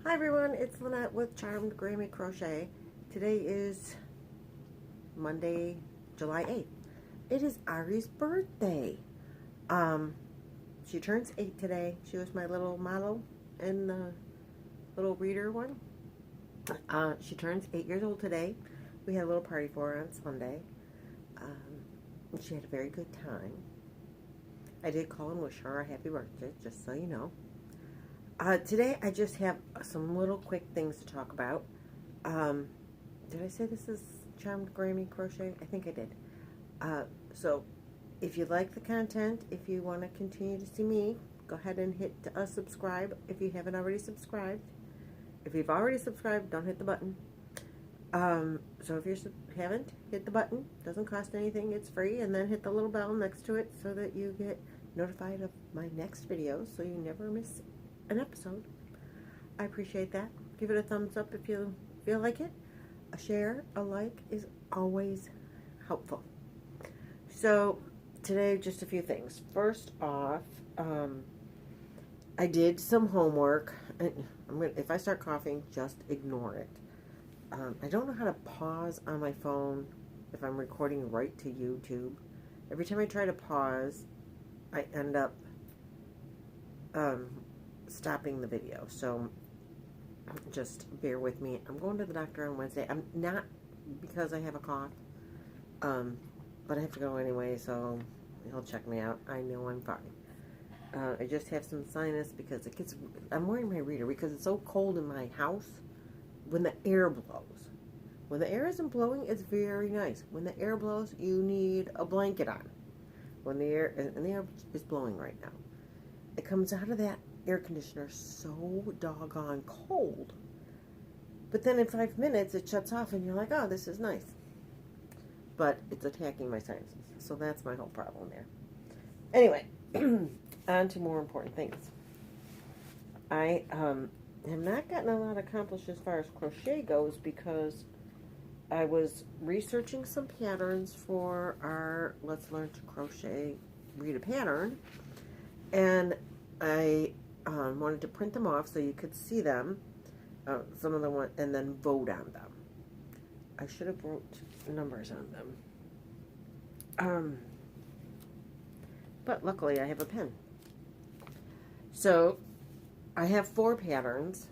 Hi everyone, it's Lynette with Charmed Grammy Crochet. Today is Monday, July 8th. It is Ari's birthday. She turns 8 today. She was my little model in the little reader one. She turns 8 years old today. We had a little party for her on Sunday. And she had a very good time. I did call and wish her a happy birthday, just so you know. Today I just have some little quick things to talk about. Did I say this is Charmed Grammy Crochet? I think I did. So if you like the content, if you want to continue to see me, go ahead and hit subscribe if you haven't already subscribed. If you've already subscribed, don't hit the button. So if you haven't, hit the button. Doesn't cost anything. It's free. And then hit the little bell next to it so that you get notified of my next videos so you never miss an episode. I appreciate that. Give it a thumbs up if you feel like it. A share, a like is always helpful. So today, just a few things. First off, I did some homework. If I start coughing, just ignore it. I don't know how to pause on my phone if I'm recording right to YouTube. Every time I try to pause, I end up stopping the video. So just bear with me. I'm going to the doctor on Wednesday. I'm not because I have a cough, but I have to go anyway, so he'll check me out. I know I'm fine. I just have some sinus because I'm wearing my reader because it's so cold in my house when the air blows. When the air isn't blowing, it's very nice. When the air blows, you need a blanket on. When the air is blowing right now, it comes out of that air conditioner so doggone cold. But then in 5 minutes, it shuts off and you're like, oh, this is nice. But it's attacking my sinuses. So that's my whole problem there. Anyway, on to more important things. I have not gotten a lot accomplished as far as crochet goes because I was researching some patterns for our Let's Learn to Crochet Read a Pattern, and I wanted to print them off so you could see them, some of them, and then vote on them. I should have wrote numbers on them, but luckily I have a pen. So I have 4 patterns,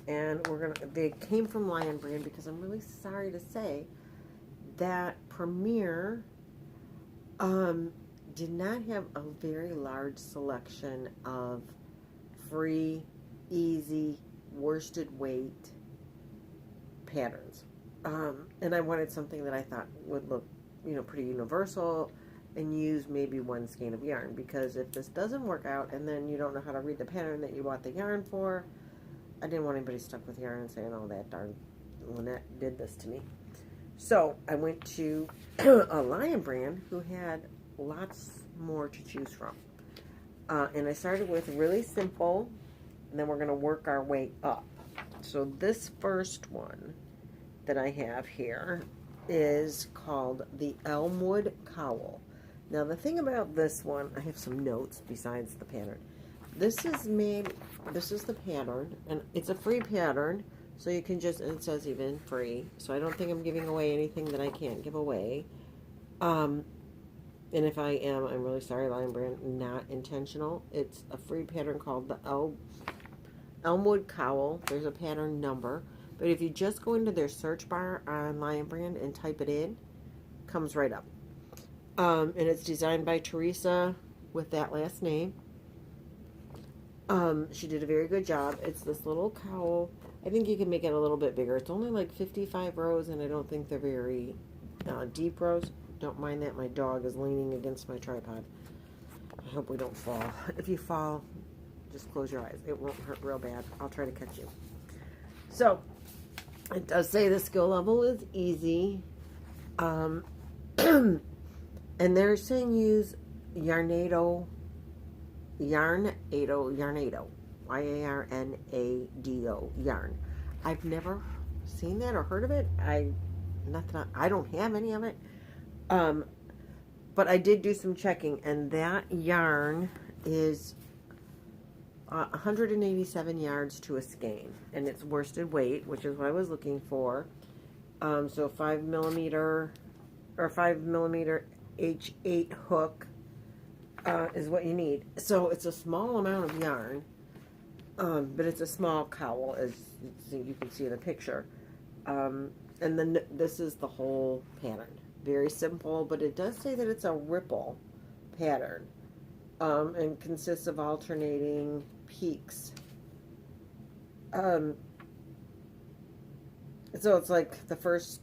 and they came from Lion Brand because I'm really sorry to say that Premier did not have a very large selection of free, easy, worsted weight patterns. And I wanted something that I thought would look, pretty universal and use maybe one skein of yarn, because if this doesn't work out and then you don't know how to read the pattern that you bought the yarn for, I didn't want anybody stuck with yarn and saying, oh, that darn Lynette did this to me. So I went to a Lion Brand who had lots more to choose from. And I started with really simple, and then we're going to work our way up. So this first one that I have here is called the Elmwood Cowl. Now the thing about this one, I have some notes besides the pattern. This is the pattern, and it's a free pattern, so you can just, and it says even free, so I don't think I'm giving away anything that I can't give away. And if I am, I'm really sorry, Lion Brand, not intentional. It's a free pattern called the Elmwood Cowl. There's a pattern number, but if you just go into their search bar on Lion Brand and type it in, it comes right up. And it's designed by Teresa with that last name. She did a very good job. It's this little cowl. I think you can make it a little bit bigger. It's only like 55 rows, and I don't think they're very deep rows. Don't mind that. My dog is leaning against my tripod. I hope we don't fall. If you fall, just close your eyes. It won't hurt real bad. I'll try to catch you. So, it does say the skill level is easy. And they're saying use Yarnado, Y-A-R-N-A-D-O, yarn. I've never seen that or heard of it. I don't have any of it. But I did do some checking, and that yarn is 187 yards to a skein, and it's worsted weight, which is what I was looking for. So 5mm or 5mm H8 hook is what you need. So it's a small amount of yarn, but it's a small cowl, as you can see in the picture. And then this is the whole pattern. Very simple, but it does say that it's a ripple pattern, and consists of alternating peaks. So it's like the first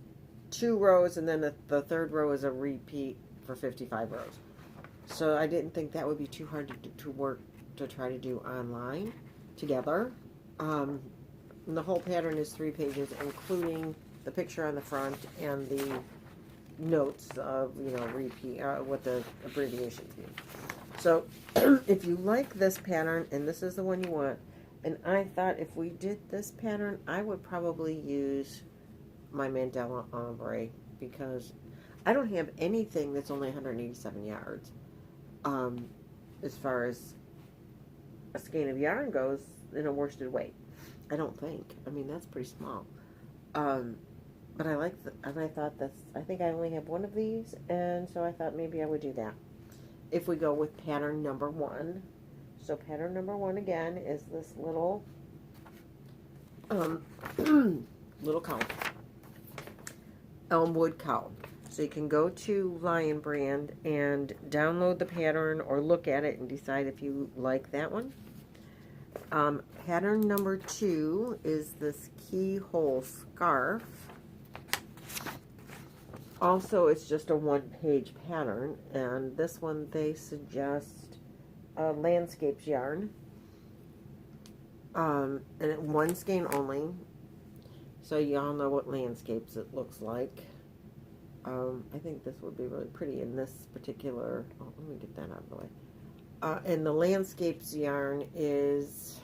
2 rows, and then the third row is a repeat for 55 rows. So I didn't think that would be too hard to try to do online together. And the whole pattern is 3 pages, including the picture on the front and the notes of, repeat, what the abbreviations mean. So if you like this pattern, and this is the one you want, and I thought if we did this pattern, I would probably use my Mandala Ombre, because I don't have anything that's only 187 yards. As far as a skein of yarn goes in a worsted weight, I don't think. I mean, that's pretty small. But I like, and I thought I think I only have one of these, and so I thought maybe I would do that. If we go with pattern number 1, so pattern number 1 again is this little, little cowl, Elmwood Cowl. So you can go to Lion Brand and download the pattern or look at it and decide if you like that one. Pattern number 2 is this Keyhole Scarf. Also, it's just a 1-page pattern, and this one they suggest landscapes yarn, and 1 skein only. So y'all know what landscapes it looks like. I think this would be really pretty in this particular. Oh, let me get that out of the way. And the landscapes yarn is.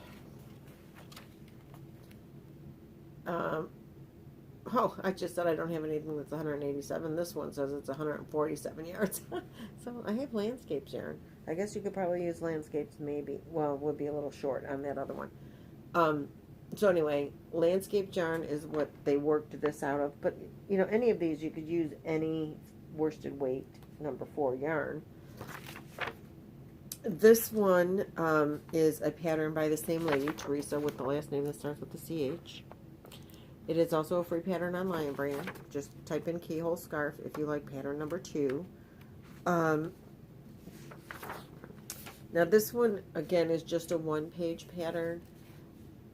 Oh, I just said I don't have anything that's 187. This one says it's 147 yards. So I have landscapes yarn. I guess you could probably use landscapes, maybe. Well, it would be a little short on that other one. So anyway, landscape yarn is what they worked this out of. But, any of these, you could use any worsted weight number 4 yarn. This one is a pattern by the same lady, Teresa, with the last name that starts with the CH. It is also a free pattern on Lion Brand. Just type in Keyhole Scarf if you like pattern number 2. Now this one, again, is just a 1-page pattern.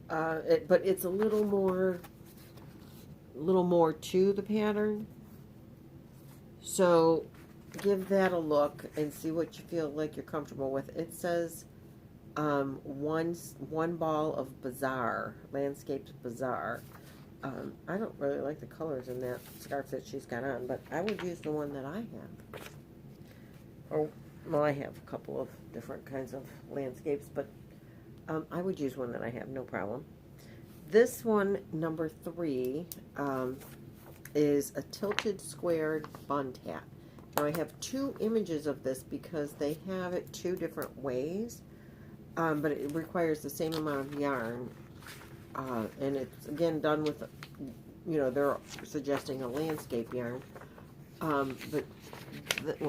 But it's a little more to the pattern. So give that a look and see what you feel like you're comfortable with. It says one ball of Bazaar, Landscaped Bazaar. I don't really like the colors in that scarf that she's got on, but I would use the one that I have. Well, I have a couple of different kinds of landscapes, but I would use one that I have, no problem. This one, number 3, is a tilted squared bun hat. Now, I have 2 images of this because they have it 2 different ways, but it requires the same amount of yarn. And it's, again, done with, they're suggesting a landscape yarn. But,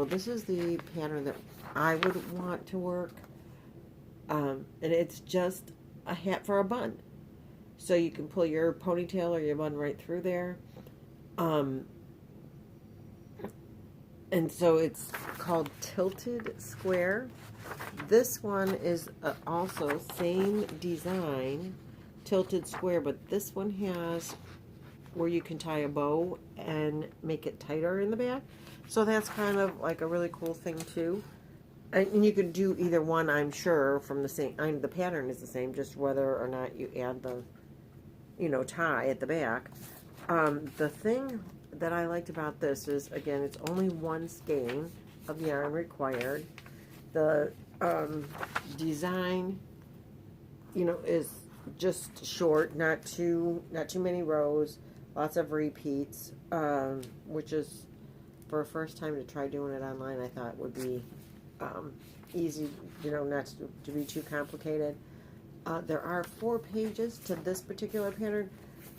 this is the pattern that I would want to work. And it's just a hat for a bun. So you can pull your ponytail or your bun right through there. And so it's called Tilted Square. This one is also same design, tilted square, but this one has where you can tie a bow and make it tighter in the back. So that's kind of like a really cool thing too. And you can do either one, I'm sure, from the same. The pattern is the same, just whether or not you add the, tie at the back. The thing that I liked about this is, again, it's only 1 skein of yarn required. The design, is just short, not too many rows, lots of repeats, which is, for a first time to try doing it online, I thought would be easy, not to be too complicated. There are 4 pages to this particular pattern,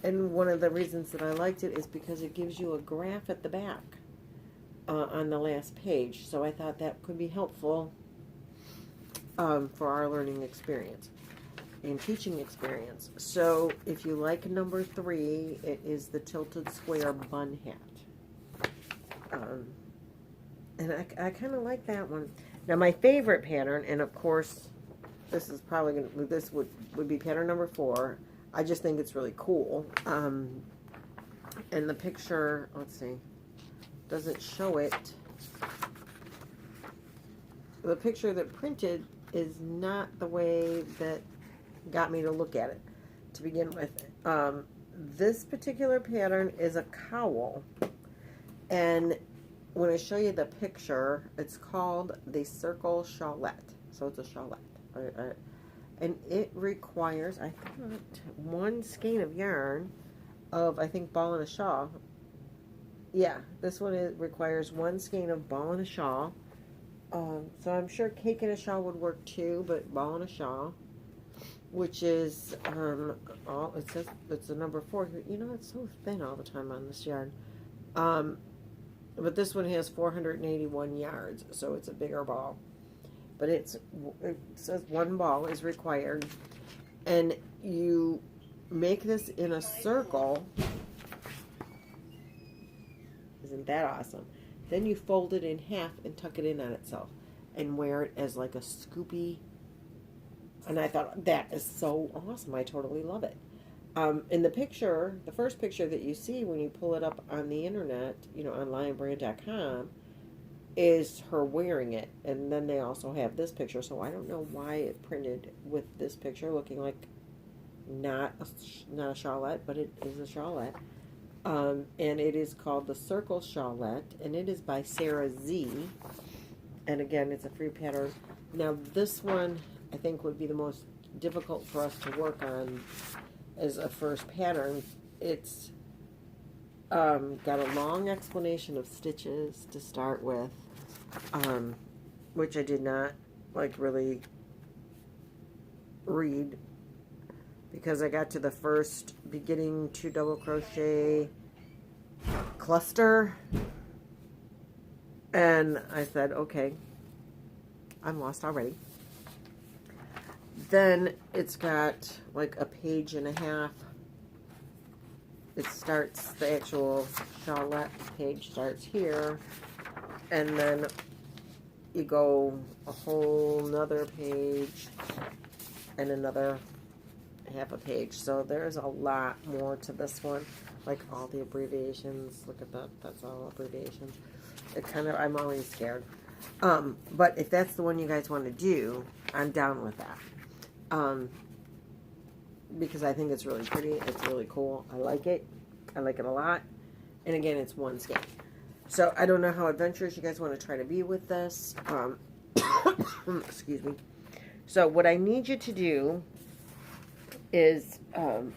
and one of the reasons that I liked it is because it gives you a graph at the back on the last page. So I thought that could be helpful for our learning experience and teaching experience. So if you like number 3, it is the Tilted Square Bun Hat. And I kind of like that one. Now my favorite pattern, and of course this is probably this would be pattern number 4. I just think it's really cool. And the picture, let's see, doesn't show it. The picture that printed is not the way that got me to look at it to begin with. This particular pattern is a cowl, and when I show you the picture, it's called the Circle Shawlette. So it's a Shawlette. And it requires, I thought, 1 skein of yarn of, I think, ball and a shawl. Yeah, this one requires 1 skein of ball and a shawl. So I'm sure cake and a shawl would work too, but ball and a shawl, which is, it says it's a number 4. You know, it's so thin all the time on this yarn. But this one has 481 yards, so it's a bigger ball. But it says 1 ball is required, and you make this in a circle. Isn't that awesome? Then you fold it in half and tuck it in on itself and wear it as like a scoopy. And I thought, that is so awesome. I totally love it. In the picture, the first picture that you see when you pull it up on the internet, you know, on lionbrand.com, is her wearing it. And then they also have this picture. So I don't know why it printed with this picture looking like not a Shawlette, but it is a Shawlette. And it is called the Circle Shawlette, and it is by Sarah Z. And again, it's a free pattern. Now this one I think would be the most difficult for us to work on as a first pattern. It's got a long explanation of stitches to start with, which I did not like really read, because I got to the first beginning 2 double crochet cluster and I said, okay, I'm lost already. Then it's got like a page and a half. It starts, the actual Shawlette page starts here, and then you go a whole nother page and another half a page. So there's a lot more to this one, like all the abbreviations. Look at that, that's all abbreviations. It kind of, I'm always scared. But if that's the one you guys want to do, I'm down with that. Because I think it's really pretty, it's really cool. I like it a lot. And again, it's 1 skein. So I don't know how adventurous you guys want to try to be with this. Excuse me. So what I need you to do is, and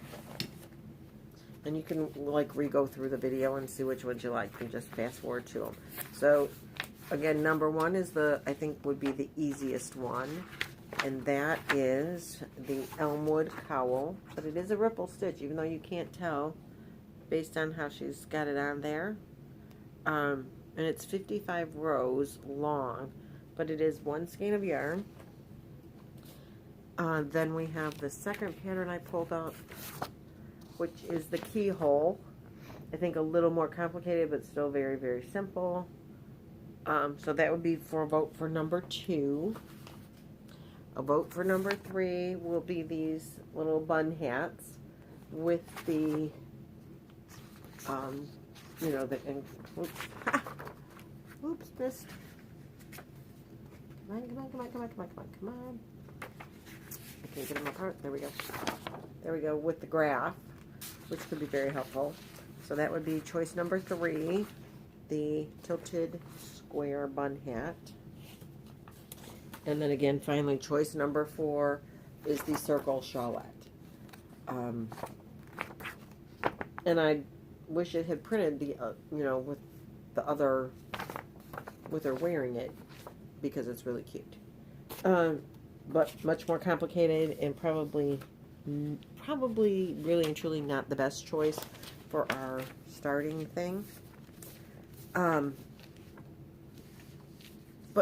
you can like re-go through the video and see which ones you like and just fast forward to them. So again, number 1 is I think would be the easiest one, and that is the Elmwood Cowl. But it is a ripple stitch, even though you can't tell based on how she's got it on there. And it's 55 rows long, but it is 1 skein of yarn. Then we have the second pattern I pulled up, which is the Keyhole. I think a little more complicated, but still very, very simple. So that would be for a vote for number 2. A vote for number 3 will be these little bun hats with the, you know, the, oops, oops, missed. Come on. I can't get them apart. There we go. There we go, with the graph, which could be very helpful. So that would be choice number 3, the Tilted Square Bun Hat. And then again, finally, choice number 4 is the Circle Shawlette. And I wish it had printed the, you know, with the other, with her wearing it, because it's really cute. but much more complicated and probably really and truly not the best choice for our starting thing. But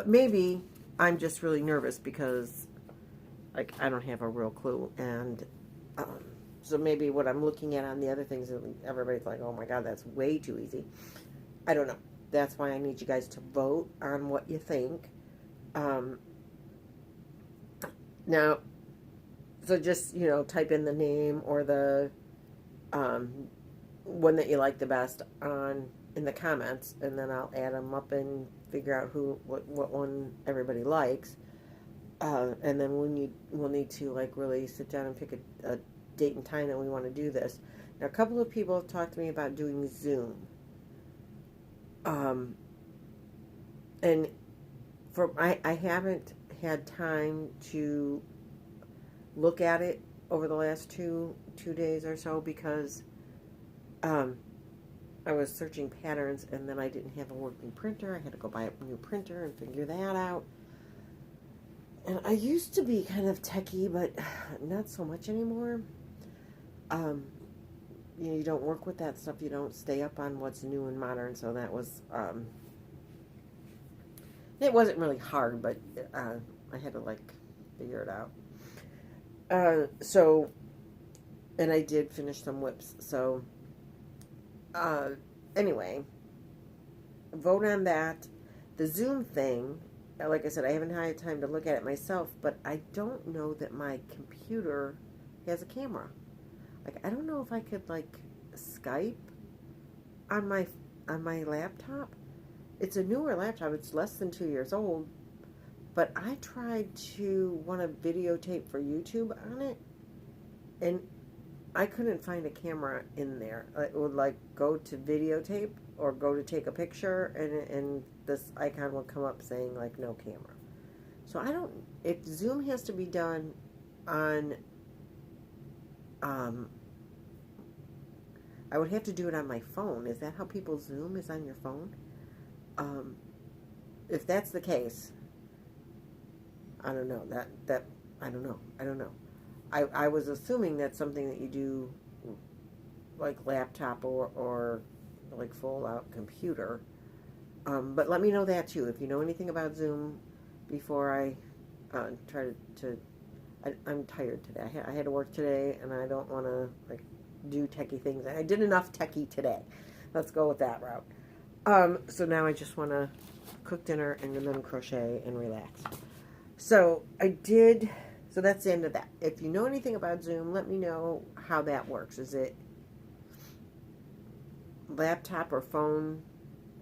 maybe I'm just really nervous because, like, I don't have a real clue, and so maybe what I'm looking at on the other things, everybody's like, oh my god, that's way too easy. I don't know. That's why I need you guys to vote on what you think. Now, so just, you know, type in the name or the one that you like the best in the comments, and then I'll add them up and figure out what one everybody likes. And then we'll need to, like, really sit down and pick a date and time that we want to do this. Now, a couple of people have talked to me about doing Zoom. And I haven't had time to look at it over the last two days or so because I was searching patterns, and then I didn't have a working printer. I had to go buy a new printer and figure that out. And I used to be kind of techie, but not so much anymore. You know, you don't work with that stuff. You don't stay up on what's new and modern. So that was, it wasn't really hard, but I had to, like, figure it out. So, and I did finish some whips. So, anyway, vote on that. The Zoom thing, like I said, I haven't had time to look at it myself, but I don't know that my computer has a camera. Like, I don't know if I could, like, Skype on my laptop. It's a newer laptop. It's less than 2 years old. But I tried to want to videotape for YouTube on it, and I couldn't find a camera in there. It would, like, go to videotape or go to take a picture, and this icon would come up saying, like, no camera. So I don't, if Zoom has to be done on, I would have to do it on my phone. Is that how people Zoom, is on your phone? If that's the case, I don't know. I don't know. I was assuming that's something that you do, like, laptop or like, full out computer. But let me know that too. If you know anything about Zoom before I try to I'm tired today. I had to work today, and I don't want to, like, do techie things. I did enough techie today. Let's go with that route. So now I just want to cook dinner and then crochet and relax. So so that's the end of that. If you know anything about Zoom, let me know how that works. Is it laptop or phone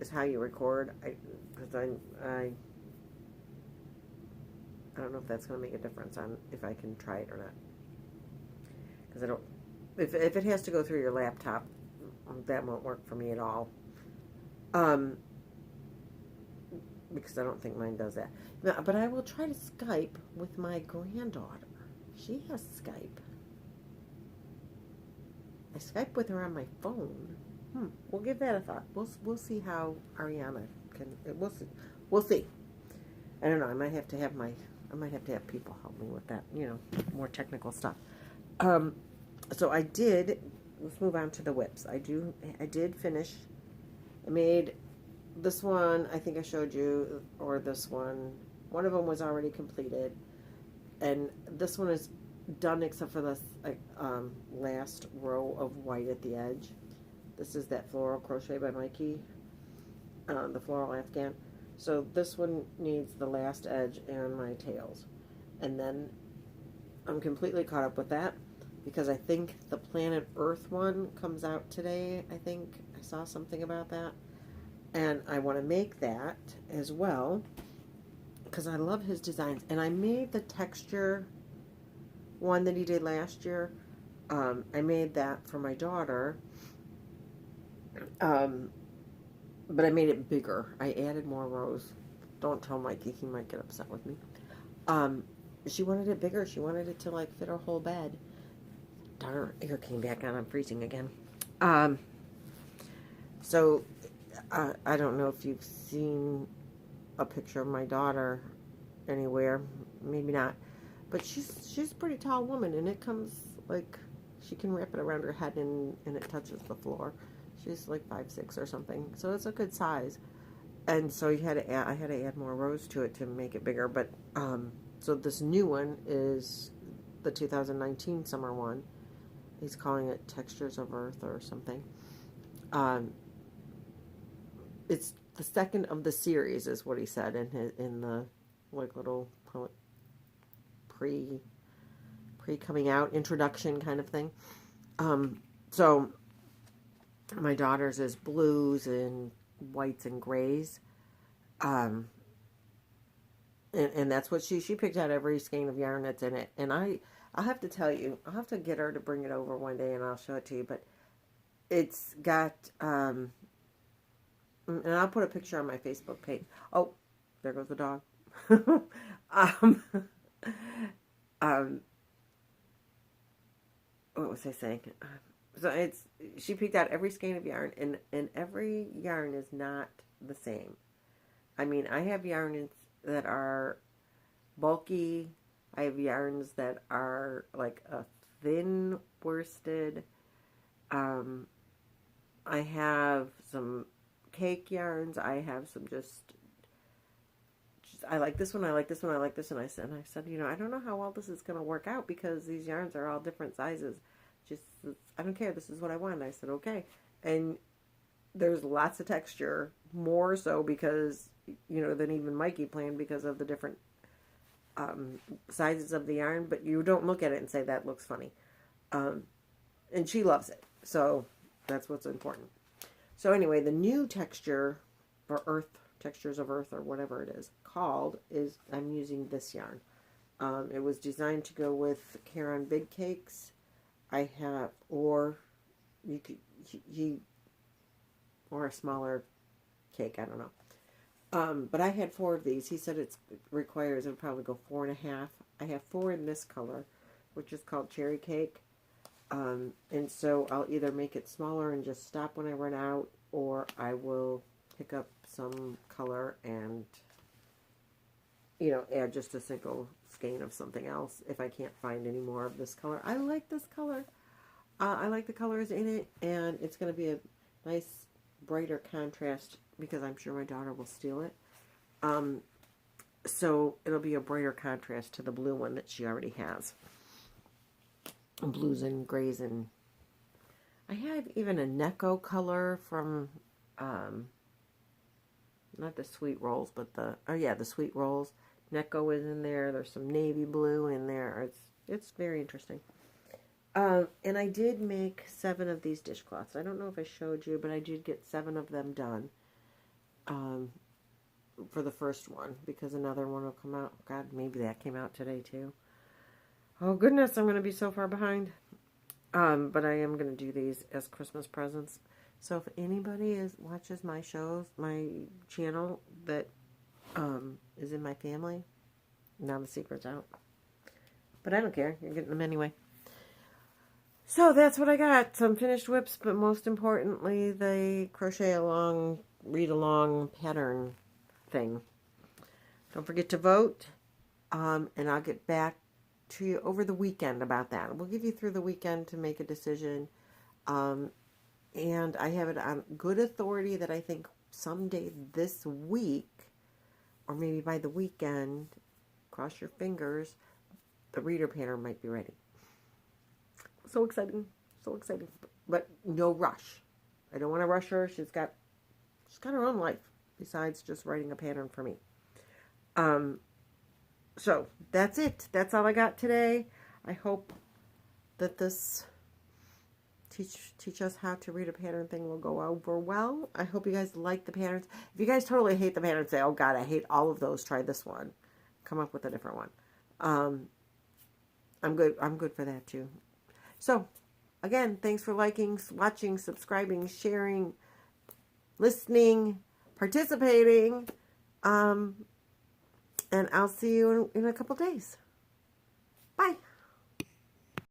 is how you record? Because I don't know if that's going to make a difference on if I can try it or not. Because I don't, if it has to go through your laptop, that won't work for me at all. Because I don't think mine does that. No, but I will try to Skype with my granddaughter. She has Skype. I Skype with her on my phone. We'll give that a thought. We'll see how Ariana can. We'll see. I don't know. I might have to have people help me with that. You know, more technical stuff. So I did. Let's move on to the whips. I did finish. I made this one. I think I showed you, or this one. One of them was already completed, and this one is done except for this last row of white at the edge. This is that floral crochet by Mikey, the floral afghan. So this one needs the last edge and my tails, and then I'm completely caught up with that because I think the Planet Earth one comes out today. I think I saw something about that, and I want to make that as well because I love his designs. And I made the texture one that he did last year. I made that for my daughter. But I made it bigger. I added more rows. Don't tell Mikey, he might get upset with me. She wanted it bigger. She wanted it to, like, fit her whole bed. Darn, air came back on. I'm freezing again. So, I don't know if you've seen a picture of my daughter anywhere. Maybe not. But she's a pretty tall woman, and it comes like she can wrap it around her head and it touches the floor. She's like 5'6" or something, so it's a good size. And so I had to add more rows to it to make it bigger. But so this new one is the 2019 summer one. He's calling it Textures of Earth or something. It's the second of the series, is what he said in the like little pre coming out introduction kind of thing. So my daughter's is blues and whites and grays. And that's what she picked out every skein of yarn that's in it. And I'll have to tell you, I'll have to get her to bring it over one day and I'll show it to you. But it's got, and I'll put a picture on my Facebook page. Oh, there goes the dog. What was I saying? So she picked out every skein of yarn, and every yarn is not the same. I mean, I have yarns that are bulky. I have yarns that are like a thin worsted. I have some cake yarns. I have some just I like this one, I like this one, I like this one. I said, you know, I don't know how well this is going to work out because these yarns are all different sizes. Just, I don't care. This is what I want. And I said, okay. And there's lots of texture, more so because, you know, than even Mikey planned because of the different sizes of the yarn. But you don't look at it and say, that looks funny. And she loves it. So that's what's important. So anyway, the new texture for Earth, Textures of Earth, or whatever it is called, is I'm using this yarn. It was designed to go with Caron Big Cakes. I have, or you could, or a smaller cake, I don't know. But I had 4 of these. He said it requires, it would probably go 4.5. I have 4 in this color, which is called Cherry Cake. And so I'll either make it smaller and just stop when I run out, or I will pick up some color and, you know, add just a single skein of something else if I can't find any more of this color. I like this color. I like the colors in it, and it's going to be a nice, brighter contrast because I'm sure my daughter will steal it. So it'll be a brighter contrast to the blue one that she already has. Blues and grays, and I have even a Necco color from not the Sweet Rolls, but the Sweet Rolls. Necco is in there. There's some navy blue in there. It's very interesting. And I did make 7 of these dishcloths. I don't know if I showed you, but I did get 7 of them done for the first one, because another one will come out. God, maybe that came out today too. Oh goodness, I'm going to be so far behind. But I am going to do these as Christmas presents. So if anybody watches my shows, my channel that is in my family, now the secret's out. But I don't care. You're getting them anyway. So that's what I got. Some finished whips, but most importantly, the crochet along, read along pattern thing. Don't forget to vote. And I'll get back to you over the weekend about that. We'll give you through the weekend to make a decision. And I have it on good authority that I think someday this week, or maybe by the weekend, cross your fingers, the reader pattern might be ready. So exciting. So exciting. But no rush. I don't want to rush her. She's got her own life besides just writing a pattern for me. So that's it. That's all I got today. I hope that this teach us how to read a pattern thing will go over well. I hope you guys like the patterns. If you guys totally hate the pattern, say, oh God, I hate all of those, try this one. Come up with a different one. I'm good for that too. So again, thanks for liking, watching, subscribing, sharing, listening, participating. And I'll see you in a couple days. Bye.